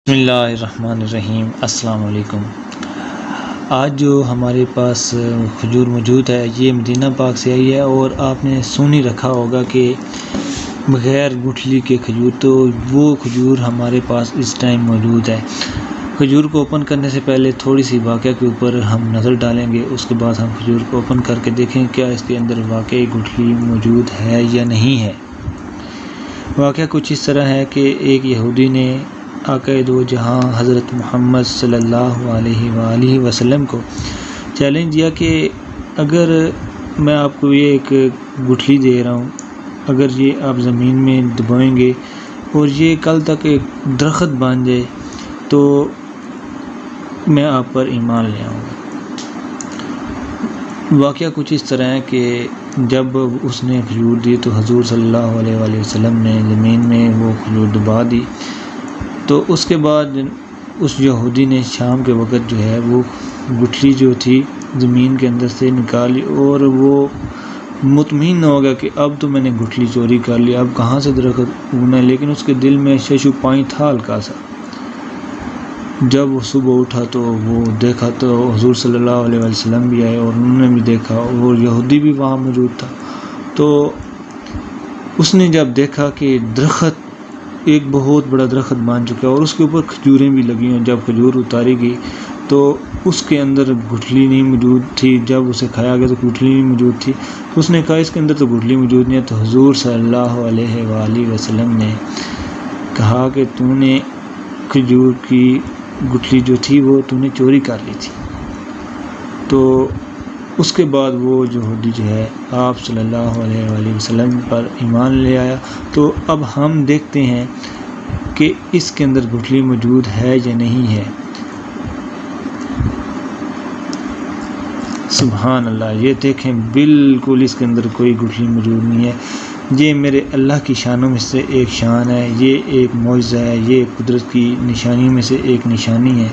بسم اللہ الرحمن الرحیم۔ السلام علیکم۔ آج جو ہمارے پاس کھجور موجود ہے یہ مدینہ پاک سے آئی ہے، اور آپ نے سن ہی رکھا ہوگا کہ بغیر گٹھلی کے کھجور، تو وہ کھجور ہمارے پاس اس ٹائم موجود ہے۔ کھجور کو اوپن کرنے سے پہلے تھوڑی سی واقعہ کے اوپر ہم نظر ڈالیں گے، اس کے بعد ہم کھجور کو اوپن کر کے دیکھیں کیا اس کے اندر واقعی گٹھلی موجود ہے یا نہیں ہے۔ واقعہ کچھ اس طرح ہے کہ ایک یہودی نے آقا دو جہاں حضرت محمد صلی اللہ علیہ وآلہ وسلم کو چیلنج دیا کہ اگر میں آپ کو یہ ایک گٹھلی دے رہا ہوں، اگر یہ آپ زمین میں دبائیں گے اور یہ کل تک ایک درخت بن جائے تو میں آپ پر ایمان لے آؤں گا۔ واقعہ کچھ اس طرح ہے کہ جب اس نے کھجور دی تو حضور صلی اللہ علیہ وآلہ وسلم نے زمین میں وہ کھجور دبا دی، تو اس کے بعد اس یہودی نے شام کے وقت جو ہے وہ گٹھلی جو تھی زمین کے اندر سے نکالی، اور وہ مطمئن ہو گیا کہ اب تو میں نے گٹھلی چوری کر لی، اب کہاں سے درخت اگنا ہے، لیکن اس کے دل میں ششو پائیں تھا ہلکا سا۔ جب وہ صبح اٹھا تو وہ دیکھا تو حضور صلی اللہ علیہ وسلم بھی آئے اور انہوں نے بھی دیکھا، اور یہودی بھی وہاں موجود تھا۔ تو اس نے جب دیکھا کہ درخت ایک بہت بڑا درخت بن چکا ہے اور اس کے اوپر کھجوریں بھی لگی ہیں، جب کھجور اتاری گئی تو اس کے اندر گٹھلی نہیں موجود تھی، جب اسے کھایا گیا تو گٹھلی نہیں موجود تھی، تو اس نے کہا اس کے اندر تو گٹھلی موجود نہیں ہے۔ تو حضور صلی اللہ علیہ وآلہ وسلم نے کہا کہ تو نے کھجور کی گٹھلی جو تھی وہ تو نے چوری کر لی تھی۔ تو اس کے بعد وہ یہودی جو ہے آپ صلی اللہ علیہ وآلہ وسلم پر ایمان لے آیا۔ تو اب ہم دیکھتے ہیں کہ اس کے اندر گٹھلی موجود ہے یا نہیں ہے۔ سبحان اللہ، یہ دیکھیں بالکل اس کے اندر کوئی گٹھلی موجود نہیں ہے۔ یہ میرے اللہ کی شانوں میں سے ایک شان ہے، یہ ایک معجزہ ہے، یہ قدرت کی نشانیوں میں سے ایک نشانی ہے،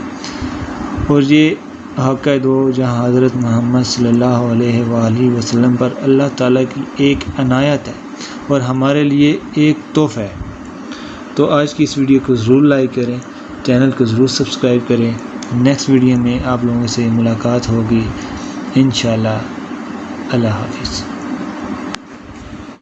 اور یہ آقا دو جہاں حضرت محمد صلی اللہ علیہ وآلہ وسلم پر اللہ تعالیٰ کی ایک عنایت ہے اور ہمارے لیے ایک تحفہ ہے۔ تو آج کی اس ویڈیو کو ضرور لائک کریں، چینل کو ضرور سبسکرائب کریں۔ نیکسٹ ویڈیو میں آپ لوگوں سے ملاقات ہوگی انشاءاللہ۔ اللہ حافظ۔